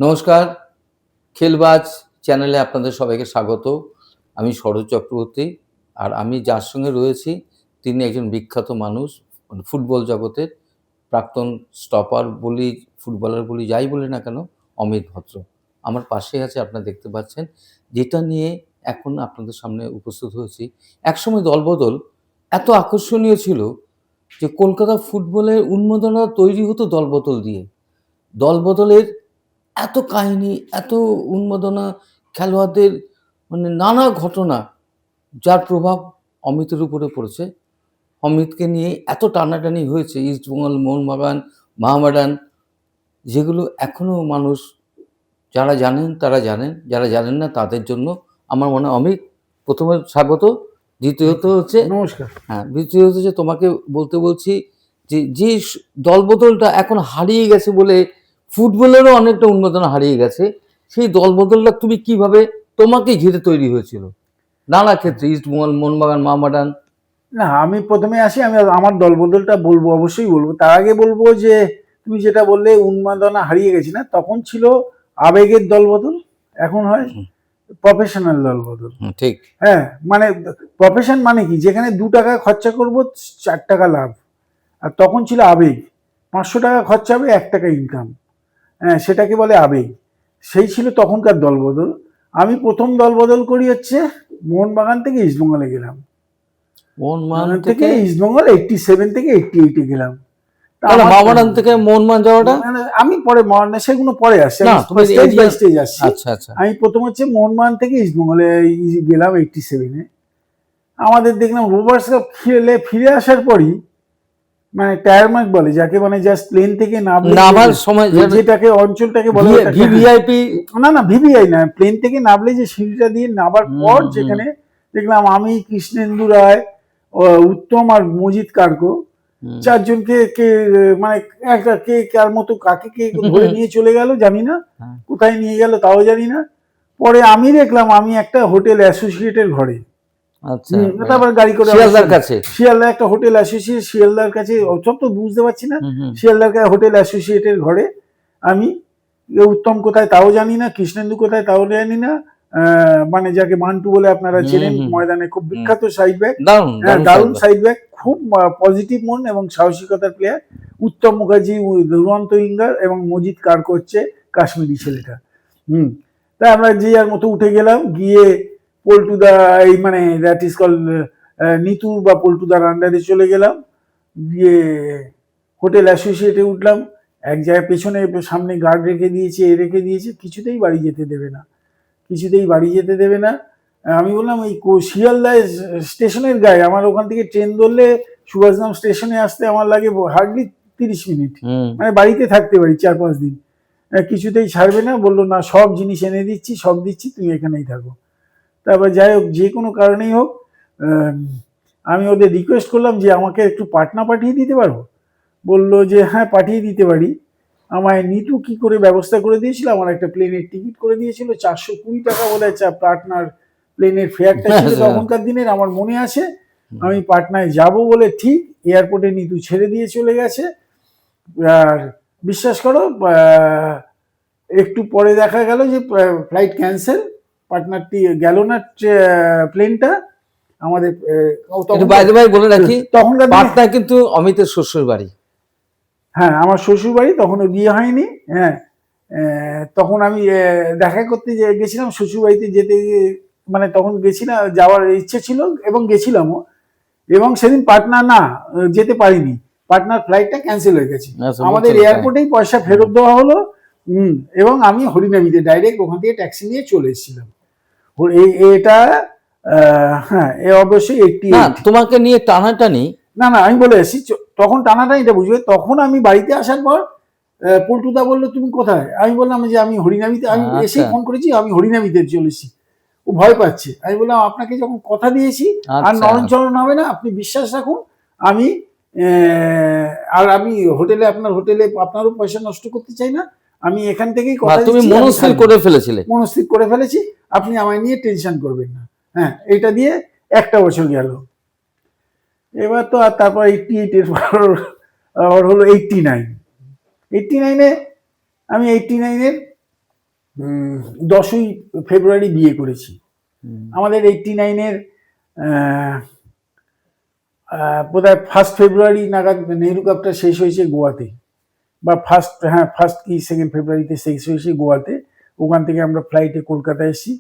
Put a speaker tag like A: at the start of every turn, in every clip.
A: নমস্কার, খেলবাজ চ্যানেলে আপনাদের সবাইকে স্বাগত। আমি শরৎ চক্রবর্তী। আর আমি যার সঙ্গে রয়েছি তিনি একজন বিখ্যাত মানুষ, ফুটবল জগতের প্রাক্তন স্টপার বলি, ফুটবলার বলি, যাই বলি না কেন, অমিত ভদ্র। আমার পাশেই আছে, আপনারা দেখতে পাচ্ছেন। যেটা নিয়ে এখন আপনাদের সামনে উপস্থিত হয়েছি, একসময় দলবদল এত আকর্ষণীয় ছিল যে কলকাতা ফুটবলের উন্মাদনা তৈরি হতো দলবদল দিয়ে। দলবদলের এত কাহিনী, এত উন্মাদনা, খেলোয়াড়দের নানা ঘটনা, যার প্রভাব অমিতের উপরে পড়েছে। অমিতকে নিয়ে এত টানাটানি হয়েছে, ইস্টবেঙ্গল, মোহনবাগান, মোহামেডান, যেগুলো এখনও মানুষ যারা জানেন তারা জানেন, যারা জানেন না তাদের জন্য আমার মনে হয় অমিত, প্রথমে স্বাগত। দ্বিতীয়ত হচ্ছে
B: নমস্কার।
A: দ্বিতীয়ত হচ্ছে তোমাকে বলতে বলছি যে দলবদলটা এখন হারিয়ে গেছে বলে ফুটবলেরও অনেকটা উন্মাদনা হারিয়ে গেছে। সেই দলবদলটা তুমি কিভাবে, তোমাকে ঘিরে তৈরি হয়েছিল নানা ক্ষেত্রে, ইস্টবেঙ্গল, মোহনবাগান, মোহামেডান?
B: না, আমি প্রথমে আসি, আমি আমার দলবদলটা বলবো, অবশ্যই বলবো। তার আগে বলবো যে তুমি যেটা বললে উন্মাদনা হারিয়ে গেছি, না, তখন ছিল আবেগের দলবদল, এখন হয় প্রফেশনাল দলবদল।
A: ঠিক।
B: হ্যাঁ, মানে প্রফেশন মানে কি, যেখানে 2 টাকা খরচা করব 4 টাকা লাভ। আর তখন ছিল আবেগ, 500 টাকা খরচা হবে 1 টাকা ইনকাম। হ্যাঁ, সেটাকে বলে আবেগ। সেই ছিল তখনকার দলবদল। আমি প্রথম দলবদল করি হচ্ছে মোহনবাগান থেকে ইস্টবেঙ্গলে গেলাম।
A: মোহনবাগান
B: থেকে ইস্টবেঙ্গল 87 থেকে 88 এ গেলাম।
A: মোহামেডান থেকে মোহনবাগান যাওয়াটা
B: আমি পরে সেগুলো পরে আসছে, স্টেজ বাই স্টেজ আসছি।
A: আচ্ছা আচ্ছা।
B: আমি প্রথম হচ্ছে মোহনবাগান থেকে ইস্টবেঙ্গলে গেলাম 87 এ। আমাদের দেখলাম রোভার্স কাপ খেলে ফিরে আসার পরই, মানে টায়ারমার্ক বলে যাকে, মানে জাস্ট প্লেন থেকে নামার সময় যেটাকে অঞ্চলটাকে বলে
A: ভিভিআইপি,
B: না ভিভিআই না, প্লেন থেকে নামলে যে সিঁড়িটা দিয়ে নামার পর যেখানে দেখলাম আমি, কৃষ্ণেন্দু রায়, উত্তম আর মজিদ কার্কো, চারজনকে মানে একটা কে কার মতো কাকে কে ধরে নিয়ে চলে গেল জানি না, কোথায় নিয়ে গেল তাও জানি না। পরে আমি দেখলাম আমি একটা হোটেল অ্যাসোসিয়েটের ঘরে, তারপর গাড়ি করে শিয়ালদা একটা হোটেল অ্যাসোসিয়েট, শিয়ালদার কাছে, সব তো বুঝতে পারছি না, শিয়ালদার কাছে হোটেল অ্যাসোসিয়েটের ঘরে আমি। উত্তম কোথায় তাও জানি না, কৃষ্ণেন্দু কোথায় তাও জানি না, মানে যাকে মান্টু বলে আপনারা চেনেন, ময়দানে খুব বিখ্যাত সাইড ব্যাক, দারুণ সাইড ব্যাক, খুব পজিটিভ মন এবং সাহসিকতার প্লেয়ার। উত্তম মুখার্জি দুরন্ত উইঙ্গার, এবং মজিদ কার্কো হচ্ছে কাশ্মীরি ছেলেটা। তাই আমরা যে যার মতো উঠে গেলাম, গিয়ে পল্টুদা, এই মানে দ্যাট ইজ কল নিতুর বা পল্টুদার আন্ডারে চলে গেলাম। গিয়ে হোটেল অ্যাসোসিয়েটে উঠলাম। এক জায়গায় পেছনে সামনে গার্ড রেখে দিয়েছে, রেখে দিয়েছে, কিছুতেই বাড়ি যেতে দেবে না, কিছুতেই বাড়ি যেতে দেবে না। আমি বললাম এই শিয়ালদায় স্টেশনের গায়ে, আমার ওখান থেকে ট্রেন ধরলে সুভাষগ্রাম স্টেশনে আসতে আমার লাগে হার্ডলি 30 মিনিট, মানে বাড়িতে থাকতে পারি 4-5 দিন। কিছুতেই ছাড়বে না, বললো না সব জিনিস এনে দিচ্ছি, সব দিচ্ছি, তুমি এখানেই থাকো। তারপর যাই হোক, যে কোনো কারণেই হোক, আমি ওদের রিকোয়েস্ট করলাম যে আমাকে একটু পাটনা পাঠিয়ে দিতে পারবো। বললো যে হ্যাঁ পাঠিয়ে দিতে পারি। আমায় নিতু কি করে ব্যবস্থা করে দিয়েছিল, আমার একটা প্লেনের টিকিট করে দিয়েছিল, 420 টাকা বলে পাটনার প্লেনের ফেয়ারটা ছিল তখনকার দিনের, আমার মনে আছে। আমি পাটনায় যাব বলে ঠিক এয়ারপোর্টে নিতু ছেড়ে দিয়ে চলে গেছে। আর বিশ্বাস করো, একটু পরে দেখা গেল যে ফ্লাইট ক্যান্সেল, পাটনার গেল না প্লেনটা আমাদের।
A: বলে রাখি, তখনকার পাটনা কিন্তু অমিতের শ্বশুর বাড়ি।
B: হ্যাঁ, আমার শ্বশুর বাড়ি, তখনও বিয়ে হয়নি। হ্যাঁ, তখন আমি দেখা করতে গেছিলাম শ্বশুর বাড়িতে, যেতে মানে তখন গেছিলাম, যাওয়ার ইচ্ছে ছিল এবং গেছিলামও। এবং সেদিন পাটনা না যেতে পারিনি, পাটনার ফ্লাইটটা ক্যান্সেল হয়ে গেছে। আমাদের এয়ারপোর্টেই পয়সা ফেরত দেওয়া হলো। এবং আমি হরিনামিতে ডাইরেক্ট ওখান থেকে ট্যাক্সি নিয়ে চলে এসেছিলাম। এটা হ্যাঁ, অবশ্যই একটি
A: তোমাকে নিয়ে টানাটানি
B: না, আমি বলে এসেছি তখন টানাটানিটা বুঝবে। তখন আমি বাড়িতে আসার পর পল্টুদা বললো তুমি কোথায়, আমি বললাম যে আমি হরিনামিতে, আমি এসেই ফোন করেছি, আমি হরিনামিতে চলেছি। ও ভয় পাচ্ছে। আমি বললাম আপনাকে যখন কথা দিয়েছি আর নরম চরণ হবে না, আপনি বিশ্বাস রাখুন। আমি হোটেলে, আপনার হোটেলে আপনারও পয়সা নষ্ট করতে চাই না। আমি এখান থেকেই কথা দিচ্ছি, তুমি মনস্থির করে ফেলেছি, আপনি আমায় নিয়ে টেনশন করবেন না। হ্যাঁ, এটা দিয়ে 1টা বছর গেল। এবার তো আর তারপর 88 এর পর হলো 89। 89-এ আমি 89-এর 10ই ফেব্রুয়ারি বিয়ে করেছি।
A: হুম।
B: আমাদের 89-এর বোধহয় 1 ফেব্রুয়ারি নাগাদ নেহরু কাপটা শেষ হয়েছে গোয়াতে, বা ফার্স্ট কি 2 ফেব্রুয়ারিতে শেষ হয়েছে গোয়াতে। ওখান থেকে আমরা ফ্লাইটে কলকাতায় এসেছি।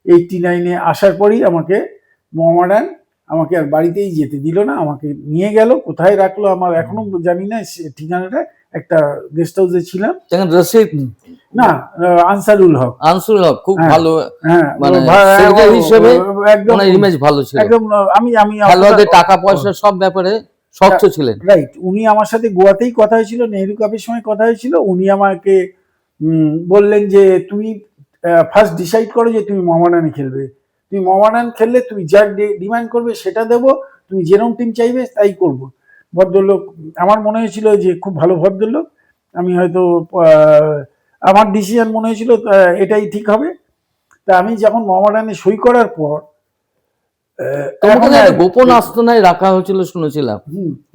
B: 89-এ আসার পরই আমাকে মোহামেডান আমাকে আর বাড়িতেই যেতে দিল না, আমাকে নিয়ে গেল। কোথায় রাখলো আমার এখনো জানি না ঠিকানাটা। একটা গেস্ট হাউসে ছিলাম।
A: রশিদ
B: না, আনসারুল হক।
A: আনসুল হক খুব
B: হ্যাঁ,
A: ভালো,
B: হ্যাঁ,
A: মানে
B: ভা-
A: সেক্রেটারি হিসেবে
B: একদম
A: ওনার ইমেজ ভালো ছিল।
B: একদম আমি
A: খেলোয়াড়দের টাকা পয়সা সব ব্যাপারে স্বচ্ছ ছিলেন।
B: রাইট। উনি আমার সাথে গোয়াতেই কথা হয়েছিল, নেহরু কাপের সময় কথা হয়েছিল। উনি আমাকে বললেন যে তুমি ফার্স্ট ডিসাইড করো যে তুমি মোহামেডানে খেলবে। তুমি মোহামেডান খেললে তুমি যা ডিমান্ড করবে সেটা দেবো, তুমি যেরকম টিম চাইবে তাই করবো। ভদ্রলোক, আমার মনে হয়েছিল যে খুব ভালো ভদ্রলোক। আমি হয়তো আমার ডিসিশন মনে হয়েছিল এটাই ঠিক হবে। তা আমি যখন মোহামেডানে সই করার পর
A: তোমাকে না গোপন আস্তানায় রাখা হয়েছিল শুনেছিলাম,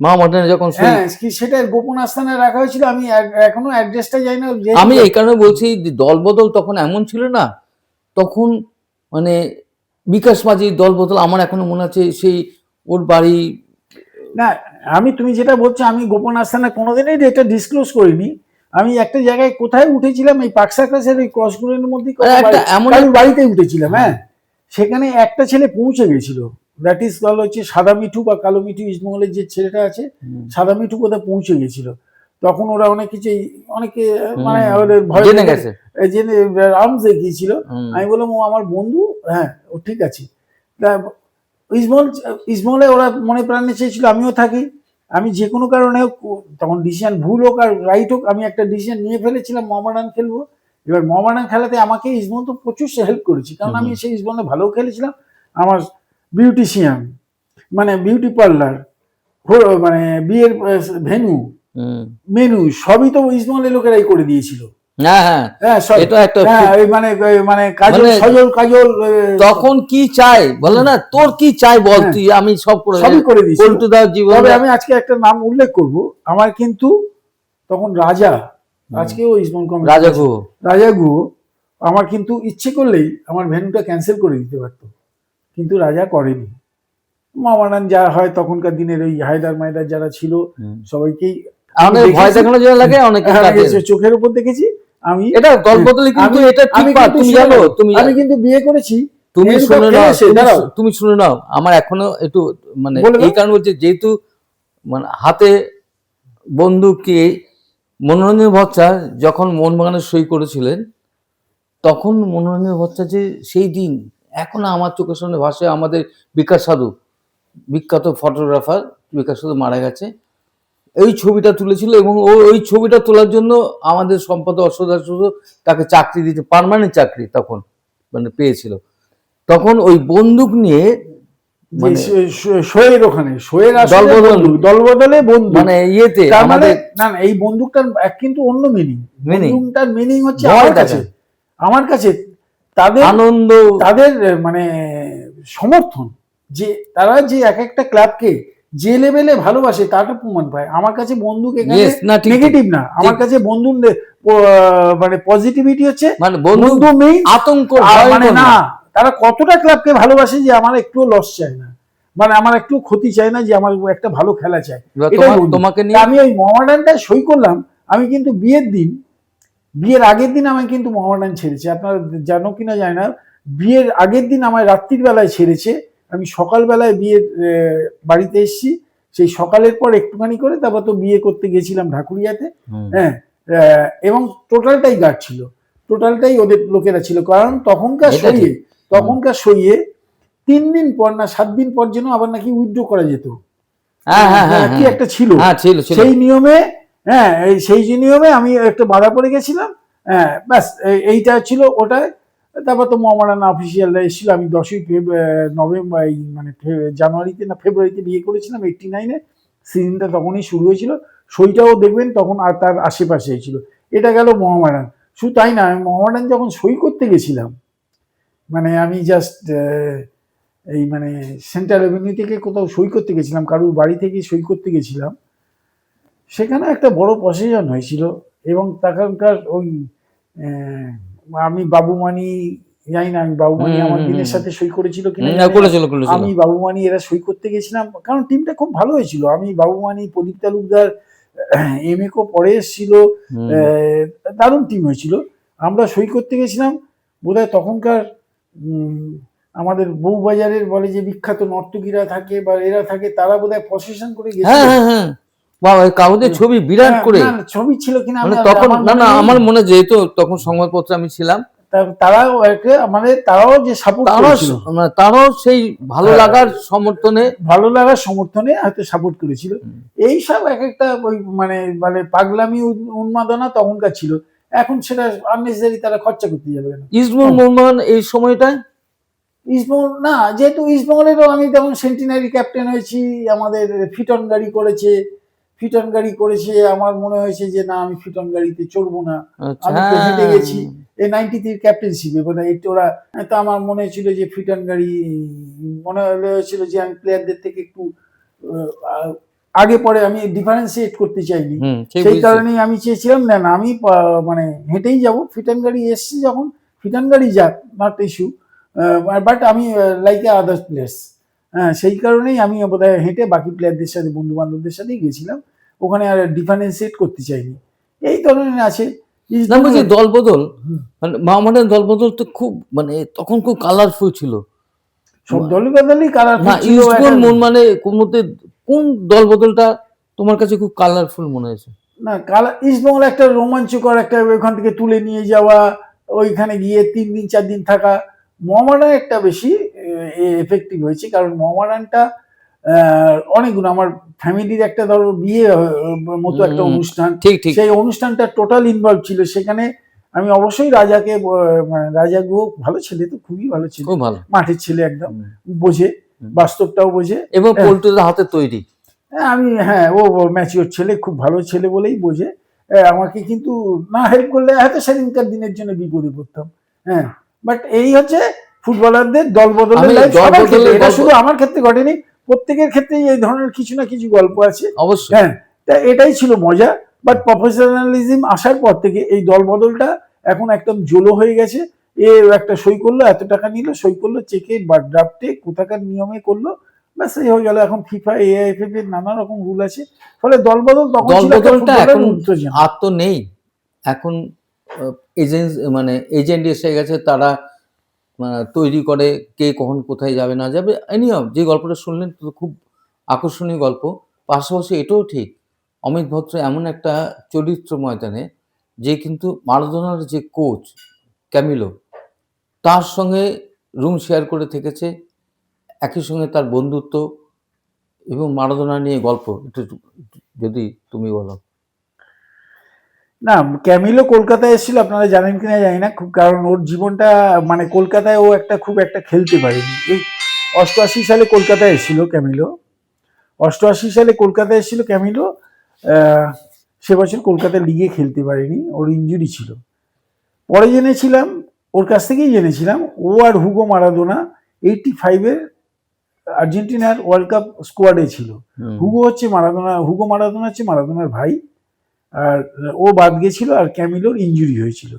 A: মোহামেডানে যখন সই।
B: হ্যাঁ, সেটা গোপন আস্তানায় রাখা হয়েছিল। আমি এখনো অ্যাড্রেসটা জানি না।
A: আমি এই কারণে বলছি যে দলবদল তখন এমন ছিল না, তখন মানে বিকাশ মাঝির দলবদল আমার এখনো মনে আছে, সেই ওর বাড়ি।
B: না, তুমি যেটা বলছো, আমি গোপন আস্তানা কোনোদিনই এটা ডিসক্লোজ করিনি। আমি একটা জায়গায় কোথায় উঠেছিলাম, এই পার্ক সার্কাসের ওই ক্রসগুলোর মধ্যে কারোর বাড়িতে উঠেছিলাম। হ্যাঁ, সেখানে একটা ছেলে পৌঁছে গেছিল, দ্যাট ইজ কল হচ্ছে সাদা মিঠু বা কালো মিঠু। ইস্টবেঙ্গলের যে ছেলেটা আছে, সাদা মিঠু কোথায় পৌঁছে গেছিল। তখন ওরা অনেক কিছু, অনেকে মানে ওদের ভয়
A: জেনে গেছে,
B: জেনে আর্মস দেখিয়েছিল। আমি বললাম ও আমার বন্ধু, হ্যাঁ ও ঠিক আছে। তা ইস্টবেঙ্গলে ওরা মনে প্রাণে চেয়েছিল আমিও থাকি। আমি যে কোনো কারণে হোক, তখন ডিসিশন ভুল হোক আর রাইট হোক, আমি একটা ডিসিশন নিয়ে ফেলেছিলাম মোহামেডান খেলবো। এবার মোহামেডান খেলাতে আমাকে ইস্টবেঙ্গল তো প্রচুর হেল্প করেছি, কারণ আমি সেই ইস্টবেঙ্গলে ভালো খেলেছিলাম। আমার বিউটিশিয়ান, মানে বিউটি পার্লার, মানে বিয়ের ভেন্যু, মেনু সবই তো ইস্টবেঙ্গলের লোকেরাই করে দিয়েছিল।
A: তখন কি চাই বলে না, তোর কি চাই বল, তুই আমি সবই করে দিয়েছি।
B: তবে আমি আজকে একটা নাম উল্লেখ করব, আমার কিন্তু তখন রাজা, আজকেও ইস্টবেঙ্গল রাজা গুহ আমার কিন্তু ইচ্ছে করলেই আমার ভেন্যুটা ক্যান্সেল করে দিতে পারতো, কিন্তু রাজা করেনি। মোহামেডান যা হয় তখনকার দিনের ওই হায়দার মায়দার যারা ছিল সবাইকেই
A: ভয় দেখানোর জন্য লাগে, অনেকে
B: চোখের উপর দেখেছি। আমি
A: এটা দলবদলে, কিন্তু এটা ঠিক না, তুমি জানো, আমি
B: কিন্তু বিয়ে করেছি।
A: তুমি শুনে নাও, আমার এখনো একটু মানে এই কারণ হচ্ছে, যেহেতু মানে হাতে বন্দুকে মনোরঞ্জন ভট্টাচার্য যখন মোহনবাগানে সই করেছিলেন, তখন মনোরঞ্জন ভট্টাচার্য যে সেই দিন এখনো আমার চোখের সামনে ভাসে। আমাদের বিকাশ সাধু, বিখ্যাত ফটোগ্রাফার বিকাশ সাধু মারা গেছে, এই ছবিটা তুলেছিল। এবং ওই ছবিটা তোলার জন্য আমাদের সম্পাদক অশ্বদাস তাকে চাকরি দিতে, পার্মানেন্ট চাকরি তখন মানে পেয়েছিল। তখন ওই বন্দুক নিয়ে
B: দলবদলে বন্দুক,
A: মানে ইয়েতে
B: আমাদের না, এই বন্দুকটার কিন্তু অন্য মিনিংটার মিনিং হচ্ছে আমার কাছে তাদের আনন্দ, তাদের মানে সমর্থন, যে তারা যে এক একটা ক্লাবকে যে লেভেলে ভালোবাসে তারটা প্রমাণ পায়। আমার কাছে বন্দুক এখানে নেগেটিভ না, আমার কাছে বন্ধু মানে পজিটিভিটি হচ্ছে বন্ধু মেইন আতঙ্ক, মানে না তারা কতটা ক্লাবকে ভালোবাসে যে আমার একটু লস চায় না, মানে আমার একটু ক্ষতি চায় না, যে আমার একটা ভালো খেলা চায়। তোমাকে নিয়ে আমি ওই মোহামেডানটা সই করলাম। আমি কিন্তু বিয়ের আগের দিন আমি কিন্তু মোহামেডান ছেড়েছি। আপনারা জানো কিনা জানি না, বিয়ের আগের দিন আমার রাত্রির বেলায় ছেড়েছে। আমি সকালবেলায় বিয়ের বাড়িতে এসেছি, সেই সকালের পর একটুখানি করে তারপর তো বিয়ে করতে গেছিলাম ঢাকুরিয়াতে। হ্যাঁ, এবং টোটালটাই গার্ড ছিল, টোটালটাই ওদের লোকেরা ছিল। কারণ তখনকার সইয়ে 3 দিন পর না 7 দিন পর যেন আবার নাকি উইথড্র করা যেত, কি একটা ছিল সেই নিয়মে। হ্যাঁ, সেই নিয়মে আমি একটা বাধা পড়ে গেছিলাম। হ্যাঁ, ব্যাস এইটা ছিল ওটাই। তারপর তো মোহামেডান অফিসিয়ালরা এসেছিল। আমি 10ই নভেম্বর, মানে জানুয়ারিতে না ফেব্রুয়ারিতে বিয়ে করেছিলাম 89-এ। সিজনটা তখনই শুরু হয়েছিল। সইটাও দেখবেন তখন আর তার আশেপাশে ছিল। এটা গেল মোহামেডান। শুধু তাই না, আমি মোহামেডান যখন সই করতে গেছিলাম, মানে আমি জাস্ট এই মানে সেন্ট্রাল এভিনিউ থেকে কোথাও সই করতে গেছিলাম, কারুর বাড়ি থেকে সই করতে গেছিলাম। সেখানে একটা বড় প্রসেশন হয়েছিল, এবং তখনকার ওই আমি বাবুমানি, জানি না আমি বাবুমানি আমার দিনের সাথে সই করেছিল কিনা জানি না।
A: করেছিল
B: আমি বাবুমানি এরা সই করতে গেছিলাম, কারণ টিমটা খুব ভালো হয়েছিল। আমি বাবুমানি, প্রদীপ তালুকদার, এমএকও পরে এসেছিল, দারুণ টিম হয়েছিল। আমরা সই করতে গেছিলাম, বোধহয় তখনকার আমাদের বউবাজারের বলে যে বিখ্যাত নর্তকীরা থাকে বা এরা থাকে, তারা বোধহয় প্রসেশন করে গেছিল।
A: বাবা, কাগজের ছবি বিরাট করে
B: ছবি ছিল কিনা
A: মানে তখন, না আমার মনে, যেহেতু তখন সংবাদপত্রে আমি ছিলাম,
B: তারাও মানে তারাও যে সাপোর্ট করেছিল,
A: তারাও সেই ভালো লাগার সমর্থনে
B: হয়তো সাপোর্ট করেছিল। এই সব এক একটা ওই মানে মানে পাগলামি উন্মাদনা তখনকার ছিল। এখন সেটা আননেসেসারি, তারা খরচা করতে যাবে না।
A: ইস্টবেঙ্গল মোহনবাগান এই সময়টায়,
B: ইস্টবেঙ্গল না, যেহেতু ইস্টবেঙ্গলেরও আমি তখন সেন্টিনারি ক্যাপ্টেন হয়েছি, আমাদের ফিটন গাড়ি করেছে, আমার মনে হয়েছে যে না, আমি ফিটন গাড়িতে চড়বো না, আমি তো হেঁটে গেছি এই 93 ক্যাপ্টেনশিপে, মানে ওরা তো আমার মনে হয়েছিল যে ফিটন গাড়ি, মনে হয়েছিল যে আমি প্লেয়ারদের থেকে একটু আগে পরে, আমি ডিফারেন্সিয়েট করতে চাইনি, সেই কারণেই আমি চেয়েছিলাম না আমি মানে হেঁটেই যাব। ফিটন গাড়ি এসছে যখন, ফিটন গাড়ি যাক, নট ইস্যু, বাট আমি লাইক এ আদার্স প্লেয়ার্স, হ্যাঁ, সেই কারণেই আমি বোধহয় হেঁটে বাকি প্লেয়ারদের সাথে, বন্ধু বান্ধবদের সাথেই গেছিলাম, ওখানে আর ডিফারেন্সিয়েট করতে চাইনি। এই ধরনের আছে
A: দলবদল, মানে মোহামেডান দলবদল তো খুব, মানে তখন খুব কালারফুল ছিল,
B: সব দলবদলই কালারফুল ছিল।
A: মানে কোন দলবদলটা তোমার কাছে খুব কালারফুল মনে হয়েছে?
B: না, ইস্টবেঙ্গল একটা রোমাঞ্চকর, একটা ওইখান থেকে তুলে নিয়ে যাওয়া, ওইখানে গিয়ে 3 দিন 4 দিন থাকা। মোহামেডান একটা বেশি এফেক্টিভ হয়েছে, কারণ মোহামেডানটা অনেকগুলো, আমার ফ্যামিলির একটা ধরো বিয়ে মতো একটা অনুষ্ঠান, সেই অনুষ্ঠানটা টোটাল ইনভলভ ছিল সেখানে। আমি অবশ্যই রাজাকে, রাজা গুহ ভালো ছেলে, তো খুবই ভালো ছেলে, মাঠের ছেলে, একদম বোঝে, বাস্তবটাও বোঝে,
A: এবং পোল্ট্রির হাতে তৈরি।
B: আমি ও ম্যাচিওর ছেলে, খুব ভালো ছেলে বলেই বোঝে আমাকে, কিন্তু না হেল্প করলে হয়তো সেদিনকার দিনের জন্য বিপদে পড়তাম। হ্যাঁ, বাট এই হচ্ছে ফুটবলারদের দল বদলের লাইফ। এটা শুধু আমার ক্ষেত্রে ঘটেনি, প্রত্যেকের ক্ষেত্রেই এই ধরনের কিছু না কিছু গল্প আছে
A: অবশ্যই।
B: হ্যাঁ, তা এটাই ছিল মজা। বাট প্রফেশনালিজম আসার পর থেকে এই দল বদলটা এখন একদম জোলো হয়ে গেছে। একটা সই করলো, এত টাকা নিল, সই করলো চেকে বা ড্রাফটে, কোথাকার নিয়মে করলো, ব্যাস এই হয়ে গেল। এখন ফিফা, এআইএফএফ এর নানা রকম রুল আছে, ফলে দলবদলটা এখন
A: আর তো নেই। এখন মানে এজেন্ট এসে গেছে, তারা তৈরি করে কে কখন কোথায় যাবে না যাবে। এনিও যে গল্পটা শুনলেন তো খুব আকর্ষণীয় গল্প। পাশাপাশি এটাও ঠিক, অমিত ভদ্র এমন একটা চরিত্র ময়দানে, যে কিন্তু মারাদোনার যে কোচ ক্যামিলো, তার সঙ্গে রুম শেয়ার করে থেকেছে, একই সঙ্গে তার বন্ধুত্ব এবং মারাদোনা নিয়ে গল্প একটু যদি তুমি বলো।
B: না, ক্যামিলো কলকাতায় এসেছিল, আপনারা জানেন কিনা জানি না, খুব, কারণ ওর জীবনটা মানে কলকাতায় ও খুব একটা খেলতে পারেনি। এই 88 সালে কলকাতায় এসেছিল ক্যামিলো, 88 সালে কলকাতায় এসেছিল ক্যামিলো। সে বছর কলকাতা লিগে খেলতে পারেনি, ওর ইনজুরি ছিল। পরে জেনেছিলাম, ওর কাছ থেকেই জেনেছিলাম, ও আর হুগো মারাদোনা 85-এর আর্জেন্টিনার ওয়ার্ল্ড কাপ স্কোয়াডে ছিল। হুগো মারাদোনা হচ্ছে মারাদোনার ভাই, আর ও বাদ গেছিল, আর ক্যামিলোর ইনজুরি হয়েছিল,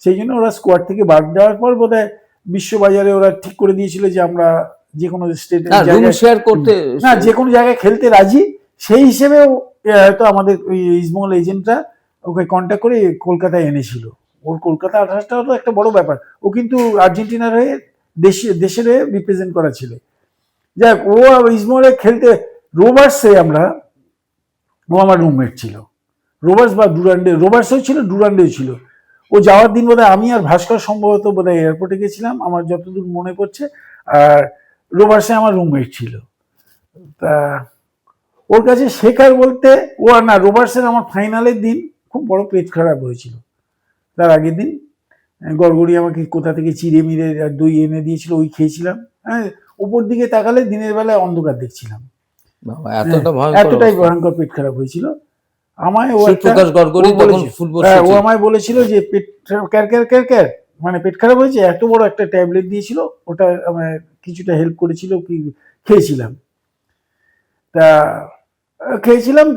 B: সেই জন্য ওরা স্কোয়াড থেকে বাদ দেওয়ার পর বোধহয় বিশ্ববাজারে ওরা ঠিক করে দিয়েছিল যে আমরা যে কোনো স্টেটের জায়গায়, যে কোনো জায়গায় খেলতে রাজি। সেই হিসেবে হয়তো আমাদের ওই ইস্টবেঙ্গল এজেন্টরা ওকে কন্ট্যাক্ট করে কলকাতায় এনেছিল। ওর কলকাতা আসাটাও তো একটা বড় ব্যাপার। ও কিন্তু আর্জেন্টিনার হয়ে দেশের হয়ে রিপ্রেজেন্ট করা ছিল। যাক, ও ইস্টবেঙ্গলে খেলতে, রোভার্সে ও আমার রুমমেট ছিল। রোভার্স বা রোভার্সও ছিল, ডুরান্ডেও ছিল। ও যাওয়ার দিন বোধহয় আমি আর ভাস্কর সম্ভবত বোধহয় এয়ারপোর্টে গেছিলাম, আমার যতদূর মনে পড়ছে, আর রোভার্সে আমার রুমমেট ছিল। তা ওর কাছে শেখার বলতে, ও আর না, রোভার্সের আমার ফাইনালের দিন খুব বড় পেট খারাপ হয়েছিল। তার আগের দিন গড়গড়ি আমাকে কোথা থেকে চিড়ে মিড়ে দই এনে দিয়েছিল, ওই খেয়েছিলাম। হ্যাঁ, উপর দিকে তাকালে দিনের বেলায় অন্ধকার দেখছিলাম, এতটাই ভয়ঙ্কর পেট খারাপ হয়েছিল। আমায় ও আমায় বলেছিল যে পেট ক্যার মানে পেট খারাপ হয়েছে, এত বড় একটা ট্যাবলেট দিয়েছিল, ওটা আমায় কিছুটা হেল্প করেছিল, খেয়েছিলাম।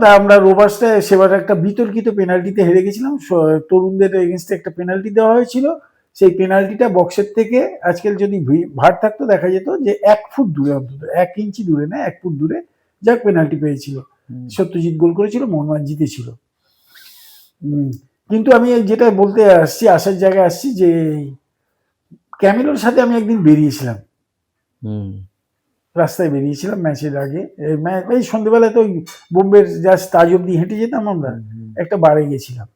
B: তা আমরা রোভার্সটা সেবার একটা বিতর্কিত পেনাল্টিতে হেরে গেছিলাম, তরুণদের এগেনস্টে একটা পেনাল্টি দেওয়া হয়েছিল, সেই পেনাল্টিটা বক্সের থেকে আজকাল যদি ভার থাকতো দেখা যেত যে 1 ফুট দূরে, অন্তত 1 ইঞ্চি দূরে না, 1 ফুট দূরে যাক পেনাল্টি পেয়েছিল, সত্যজিৎ গোল করেছিল, মোহনবাগান জিতেছিল। কিন্তু আমি যেটা বলতে আসছি, আসার জায়গায় আসছি যে ক্যামেলোর সাথে আমি একদিন বেরিয়েছিলাম, রাস্তায় বেরিয়েছিলাম ম্যাচের আগে, এই সন্ধ্যেবেলায় তো বোম্বের জাস্ট তাজ অব্দি হেঁটে যেতাম আমরা, একটা বারে গেছিলাম,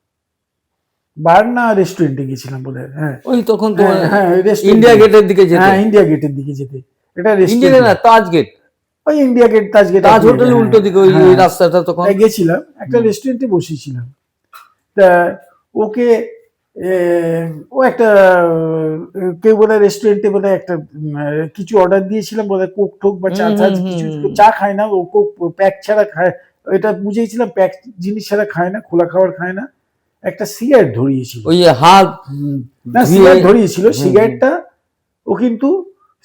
B: বার না রেস্টুরেন্টে গেছিলাম বোধ হয়, হ্যাঁ
A: ওই তখন তো
B: হ্যাঁ
A: ইন্ডিয়া গেটের দিকে যেতে,
B: হ্যাঁ ইন্ডিয়া গেটের দিকে যেতে, এটা
A: ইন্ডিয়া
B: রেস্টুরেন্ট
A: না, তাজ গেট,
B: ওই ইন্ডিয়া গেট তাজ গেট,
A: তাজ হোটেল উল্টো দিকে ওই ওই রাস্তাটা, তখন
B: গেছিলাম একটা রেস্টুরেন্টে বসেছিলাম। তা ওকে ও একটা কেউ বোধহয় রেস্টুরেন্টে বোধহয় একটা কিছু অর্ডার দিয়েছিলাম, বোধহয় কোক টোক বা চা কিছু, চা খায় না ও, কোক প্যাক ছাড়া খায়, এটা বুঝেছিলাম প্যাক জিনিস ছাড়া খায় না, খোলা খাবার খায় না। একটা সিগারেট ধরিয়েছিল,
A: ওই হাত
B: না সিগারেট ধরিয়েছিল, সিগারেটটা ও কিন্তু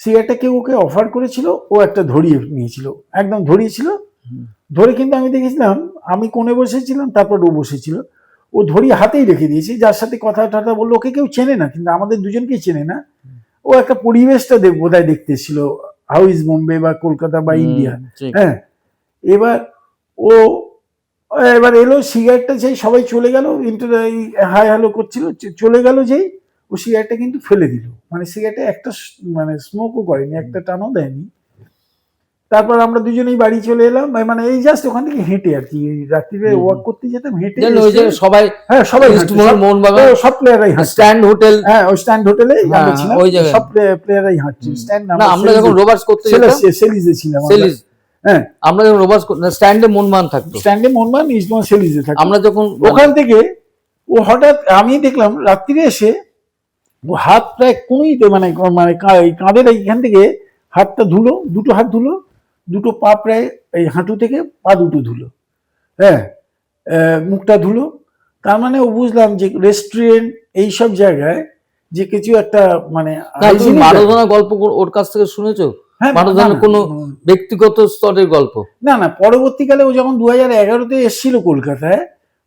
B: সিগারেটটা কেউ ওকে অফার করেছিল, ও একটা ধরিয়ে নিয়েছিল, একদম ধরিয়েছিল, ধরে কিন্তু আমি দেখেছিলাম আমি কোণে বসেছিলাম, তারপর ও বসেছিল, ও ধরিয়ে হাতেই রেখে দিয়েছে, যার সাথে কথা টথা বললো, ওকে কেউ চেনে না, কিন্তু আমাদের দুজনকেই চেনে না, ও একটা পরিবেশটা বোধহয় দেখতে এসেছিল, হাউ ইজ বোম্বে বা কলকাতা বা ইন্ডিয়া, হ্যাঁ। এবার এলো, সিগারেটটা যেই সবাই চলে গেল, হাই হ্যালো করছিল, চলে গেল যেই, ও সিগারেটটা কিন্তু ফেলে দিল, মানে সিগারেটে একটা মানে স্মোকও করেনি, একটা টানও দেয়নি। তারপর আমরা দুজনেই বাড়ি চলে এলাম, মানে এই জাস্ট ওখান থেকে হেঁটে আর কি, রাত্রিরে ওয়াক করতে যেতাম হেঁটে,
A: সবাই,
B: হ্যাঁ সবাই সব প্লেয়াররাই
A: স্ট্যান্ড হোটেল,
B: হ্যাঁ ওই স্ট্যান্ড হোটেলে আমরা ছিলাম, সব প্লেয়াররাই হাঁটছি, স্ট্যান্ড
A: না আমরা যখন রোভার্স করতে যেতাম
B: সেলিজে ছিলাম,
A: হ্যাঁ আমরা যখন রোভার্স স্ট্যান্ডে মোহনবাগান থাকতো,
B: স্ট্যান্ডে মোহনবাগান ইস্টবেঙ্গল সেলিজে থাকতো,
A: আমরা যখন
B: ওখান থেকে ও হঠাৎ আমি দেখলাম রাত্রিরে এসে ও হাত প্রায় কোনোইতে মানে মানে কাঁধের এইখান থেকে হাতটা ধুলো, দুটো হাত ধুলো, দুটো পা প্রায় এই হাঁটু থেকে পা দুটো ধুলো, হ্যাঁ মুখটা ধুলো, তার মানে ও বুঝলাম যে রেস্টুরেন্ট এইসব জায়গায় যে কিছু একটা মানে
A: মারাদোনার গল্প ওর কাছ থেকে শুনেছো? মারাদোনার কোনো ব্যক্তিগত স্তরের গল্প
B: না, না পরবর্তীকালে ও যখন 2011-তে এসেছিল কলকাতায়,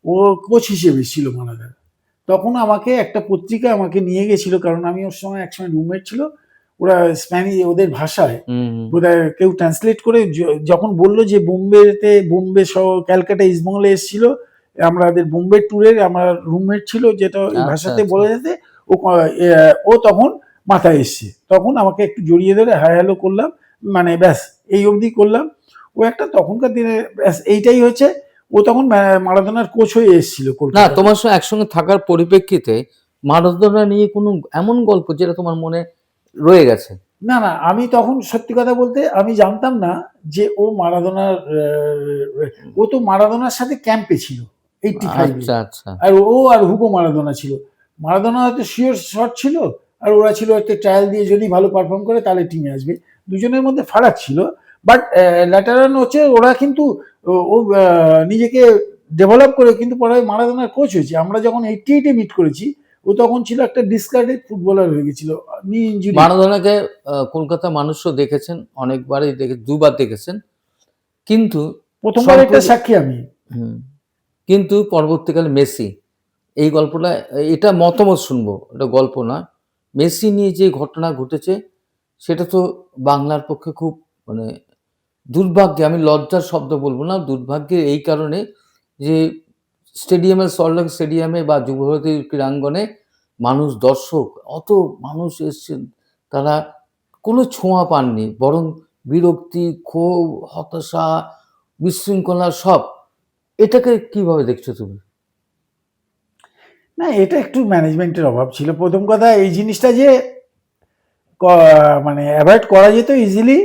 B: ও কোচ হিসেবে এসেছিল মারাদোনা, তখন আমাকে একটা পত্রিকা আমাকে নিয়ে গেছিল, কারণ আমি ওর সময় একসময় রুমমেট ছিল, ওরা স্প্যানিশ ওদের ভাষায় বোধহয় কেউ ট্রান্সলেট করে, যখন বললো যে বোম্বে সহ ক্যালকাটা ইস্টবেঙ্গলে এসেছিল, আমাদের বোম্বে ট্যুরের আমার রুমমেট ছিল, যেটা ওই ভাষাতে বলে যেতে, ও তখন মাথায় এসছে, তখন আমাকে একটু জড়িয়ে ধরে হাই হ্যালো করলাম, মানে ব্যাস এই অবধি করলাম। ও একটা তখনকার দিনে ব্যাস এইটাই হচ্ছে, ও তখন মারাদোনার কোচ হয়ে এসেছিল কলকাতা।
A: না তোমার সঙ্গে একসঙ্গে থাকার পরিপ্রেক্ষিতে মারাদোনা নিয়ে কোনো এমন গল্প যেটা তোমার মনে রয়ে গেছে?
B: না, না আমি তখন সত্যি কথা বলতে আমি জানতাম না যে ও মারাদোনার, ও তো মারাদোনার সাথে ক্যাম্পে ছিল 85-এ,
A: আচ্ছা,
B: আর ও আর হুগো মারাদোনা ছিল, মারাদোনা হয়তো শিওর শট ছিল, আর ওরা ছিল হয়তো ট্রায়াল দিয়ে যদি ভালো পারফর্ম করে তাহলে টিমে আসবে, দুজনের মধ্যে ফারাক ছিল, বাট ল্যাটারান হচ্ছে ওরা কিন্তু ও নিজেকে ডেভেলপ করে কিন্তু পরে মারাদোনার কোচ হয়েছে। আমরা যখন 88-এ মিট করেছি, ও তখন ছিল একটা ডিসকার্ডেড ফুটবলার হয়ে গেছিল,
A: মারাদোনাকে কলকাতা মানুষও দেখেছেন অনেকবারই, দুবার দেখেছেন, কিন্তু
B: প্রথমবার একটা সাক্ষী আমি।
A: কিন্তু পরবর্তীকালে মেসি, এই গল্পটা, এটা মতামত শুনবো, এটা গল্প না, মেসি নিয়ে যে ঘটনা ঘটেছে সেটা তো বাংলার পক্ষে খুব মানে দুর্ভাগ্যে, আমি লজ্জার শব্দ বলবো না, দুর্ভাগ্যে এই কারণে যে স্টেডিয়ামে, সল্টলেক স্টেডিয়ামে বা যুবভারতী ক্রীড়াঙ্গনে মানুষ, দর্শক, অত মানুষ এসছেন, তারা কোনো ছোঁয়া পাননি, বরং বিরক্তি, ক্ষোভ, হতাশা, বিশৃঙ্খলা সব। এটাকে কিভাবে দেখছো তুমি?
B: না এটা একটু ম্যানেজমেন্টের অভাব ছিল, প্রথম কথা এই জিনিসটা যে মানে অ্যাভয়েড করা যেত ইজিলি,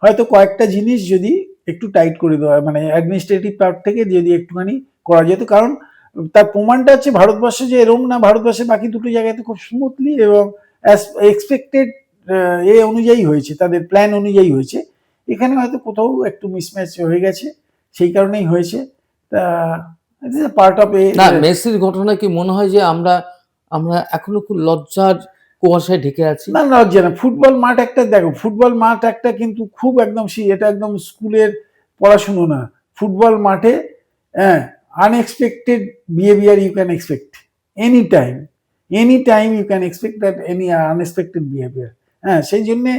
B: হয়তো কয়েকটা জিনিস যদি একটু টাইট করে দেওয়া, মানে অ্যাডমিনিস্ট্রেটিভ পার্ট থেকে যদি একটুখানি করা যেত, কারণ তার প্রমাণটা হচ্ছে ভারতবর্ষে যে এরকম না, ভারতবর্ষে বাকি দুটো জায়গাতে খুব স্মুথলি এবং অ্যাজ এক্সপেক্টেড অনুযায়ী হয়েছে, তাদের প্ল্যান অনুযায়ী হয়েছে, এখানে হয়তো কোথাও একটু মিসম্যাচ হয়ে গেছে, সেই কারণেই হয়েছে। তা পার্ট অফ এ।
A: না মেসির ঘটনা কি মনে হয় যে আমরা এখনো খুব লজ্জার কুয়াশায় ঢেকে আছি?
B: না লজ্জা না, ফুটবল মাঠ একটা, দেখো ফুটবল মাঠ একটা কিন্তু খুব একদম এটা একদম স্কুলের পড়াশুনো না, ফুটবল মাঠে unexpected behaviour you can expect any time, any time you can expect that any unexpected behaviour. হ্যাঁ, সেই জন্যে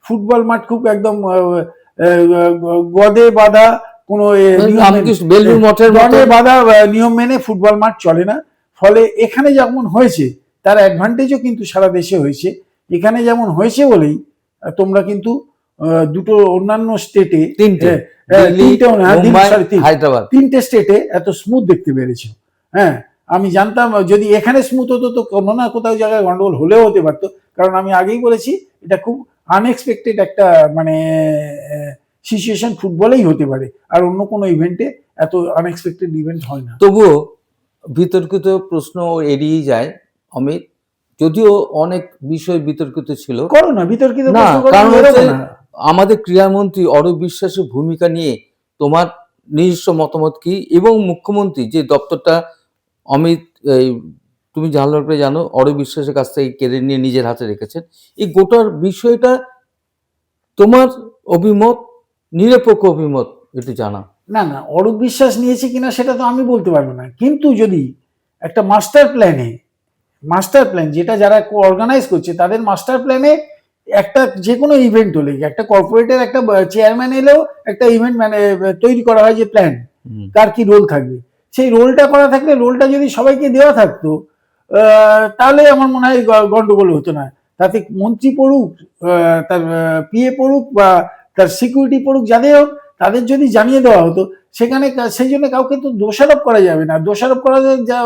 B: ফুটবল মাঠ খুব একদম গদে বাঁধা কোনো
A: বেলুর মঠের
B: গদে বাঁধা নিয়ম মেনে ফুটবল মাঠ চলে না। ফলে এখানে যেমন হয়েছে তার অ্যাডভান্টেজও কিন্তু সারা দেশে হয়েছে। এখানে যেমন হয়েছে বলেই তোমরা কিন্তু দুটো অন্যান্য স্টেটে তিনটে স্টেটে এত স্মুথ দেখতে পেরেছো। হ্যাঁ, আমি জানতাম যদি এখানে স্মুথ হতো তো কোনো না কোথাও জায়গায় গন্ডগোল হলেও হতে পারতো, কারণ আমি আগেই বলেছি এটা খুব আনএক্সপেক্টেড একটা মানে সিচুয়েশন ফুটবলেই হতে পারে, আর অন্য কোনো ইভেন্টে এত আনএক্সপেক্টেড ইভেন্ট হয় না।
A: তবুও বিতর্কিত প্রশ্ন এড়িয়ে যায় অমিত, যদিও অনেক বিষয় বিতর্কিত ছিল।
B: করো না বিতর্কিত
A: না,
B: প্রশ্ন,
A: কারণ হচ্ছে
B: না।
A: আমাদের ক্রীড়ামন্ত্রী অরূপ বিশ্বাসের ভূমিকা নিয়ে তোমার নিজস্ব মতামত কি, এবং মুখ্যমন্ত্রী যে দপ্তরটা অমিত তুমি ভালো করে জানো অরূপ বিশ্বাসের কাছ থেকে কেড়ে নিয়ে নিজের হাতে রেখেছেন, এই গোটার বিষয়টা তোমার অভিমত, নিরপেক্ষ অভিমত একটু জানা।
B: না না, অরূপ বিশ্বাস নিয়েছে কিনা সেটা তো আমি বলতে পারবো না, কিন্তু যদি একটা মাস্টার প্ল্যান যেটা যারা অর্গানাইজ করছে তাদের মাস্টার প্ল্যানে একটা যে কোনো ইভেন্ট হলে, একটা কর্পোরেটের একটা চেয়ারম্যান এলেও একটা ইভেন্ট মানে তৈরি করা হয় যে প্ল্যান কার কি রোল থাকবে, সেই রোলটা করা থাকলে রোলটা যদি সবাইকে দেওয়া থাকতো তাহলে আমার মনে হয় গন্ডগোল হতো না। তাতে মন্ত্রী পড়ুক, তার পিএ পড়ুক বা তার সিকিউরিটি পড়ুক, যাদের হোক তাদের যদি জানিয়ে দেওয়া হতো সেখানে, সেই জন্য কাউকে তো দোষারোপ করা যাবে না। দোষারোপ করা যা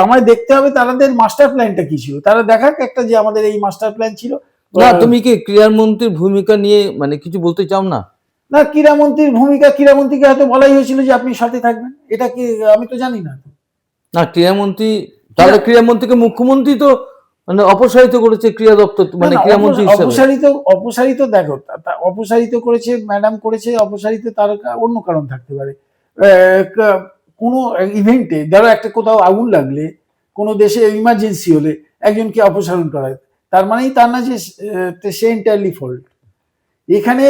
B: আমায় দেখতে হবে তাদের মাস্টার প্ল্যানটা কি ছিল, তারা দেখাক একটা যে আমাদের এই মাস্টার প্ল্যান ছিল।
A: না, তুমি কি ক্রীড়ামন্ত্রীর ভূমিকা নিয়ে মানে কিছু বলতে চাও না?
B: না, ক্রীড়ামন্ত্রীর ভূমিকা, ক্রীড়ামন্ত্রীকে হয়তো বলাই হয়েছিল যে আপনি সাথে থাকবেন, এটা কি আমি তো জানি না।
A: না, ক্রীড়ামন্ত্রী, তাহলে ক্রীড়ামন্ত্রীকে মুখ্যমন্ত্রী তো মানে অপসারিত করেছে ক্রীড়া দপ্তর, মানে ক্রীড়ামন্ত্রী হিসেবে।
B: অপসারিত দেখো, অপসারিত করেছে ম্যাডাম করেছে, অপসারিত তার অন্য কারণ থাকতে পারে। কোনো ইভেন্টে ধরো একটা কোথাও আগুন লাগলে, কোনো দেশে ইমার্জেন্সি হলে একজনকে অপসারণ করায়, তার মানেই তার না যে সে এন্টায়ারলি ফল্ট। এখানে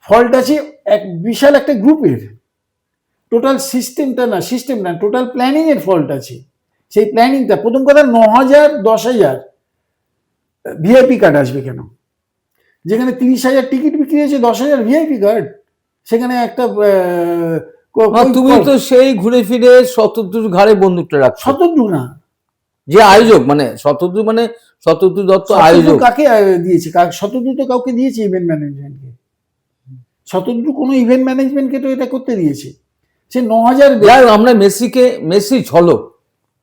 B: ফল্ট আছে এক বিশাল একটা গ্রুপের, টোটাল সিস্টেম না টোটাল প্ল্যানিং এর ফল্ট আছে। সেই প্ল্যানিংটা, প্রথম কথা 9,000 10,000 ভিআইপি কার্ড আসবে কেন, যেখানে 30,000 টিকিট বিক্রি হয়েছে, 10,000 ভিআইপি কার্ড, সেখানে একটা
A: তুমি তো সেই ঘুরে ফিরে শতদ্রুর ঘাড়ে বন্দুকটা রাখ।
B: শতদ্রু না,
A: যে আয়োজক, মানে শতদ্রু মানে শতদ্রু দত্ত আয়োজক।
B: কাকে দিয়েছে? শতদ্রু তো কাউকে দিয়েছে, ইভেন্ট ম্যানেজমেন্টকে। শতদ্রু কোনো ইভেন্ট ম্যানেজমেন্টকে তো এটা করতে দিয়েছে। সে 9,000
A: আমরা মেসি ঝলক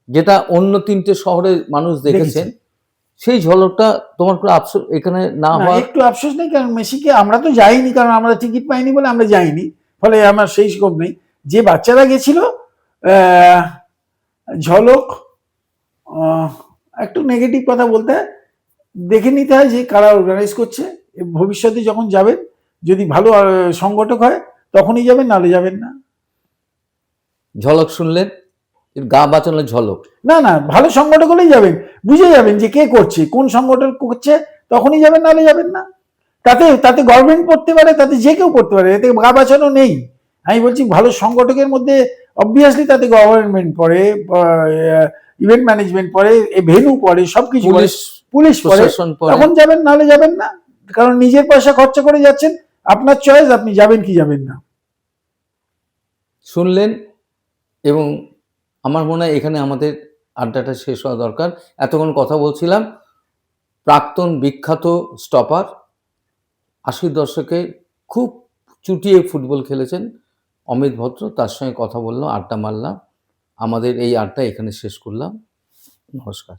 A: যেটা অন্য 3টে শহরের মানুষ দেখেছেন, সেই ঝলকটা তোমার কোনো আফসোস এখানে না হয়?
B: একটু আফসোস নেই, কারণ মেসিকে আমরা তো যাইনি, কারণ আমরা টিকিট পাইনি বলে আমরা যাইনি, ফলে আমার সেই স্কোপ নেই। যে বাচ্চারা গেছিল ঝলক, একটু নেগেটিভ কথা বলতে হয়, দেখে নিতে হয় যে কারা অর্গানাইজ করছে। ভবিষ্যতে যখন যাবেন, যদি ভালো সংগঠক হয় তখনই যাবেন, নাহলে যাবেন না।
A: ঝলক শুনলেন, গা বাঁচানোর ঝলক।
B: না না, ভালো সংগঠক হলেই যাবেন, বুঝে যাবেন যে কে করছে, কোন সংগঠন করছে, তখনই যাবেন, নাহলে যাবেন না। তাতে গভর্নমেন্ট পড়তে পারে, তাতে যে কেউ পড়তে পারে, এতে গা বাঁচানো নেই। আমি বলছি ভালো সংগঠকের মধ্যে অবভিয়াসলি তাতে গভর্নমেন্ট পড়ে, ইভেন্ট ম্যানেজমেন্ট পড়ে, ভেন্যু পড়ে, সবকিছু পুলিশ পড়ে, তখন যাবেন, নাহলে যাবেন না। কারণ নিজের পয়সা খরচা করে যাচ্ছেন, আপনার চয়েস, আপনি যাবেন কি যাবেন না।
A: শুনলেন, এবং আমার মনে হয় এখানে আমাদের আড্ডাটা শেষ হওয়া দরকার। এতক্ষণ কথা বলছিলাম প্রাক্তন বিখ্যাত স্টপার, 80 দশকে খুব চুটিয়ে ফুটবল খেলেছেন অমিত ভদ্র, তার সঙ্গে কথা বললাম, আড্ডা মারলাম। আমাদের এই আড্ডা এখানে শেষ করলাম। নমস্কার।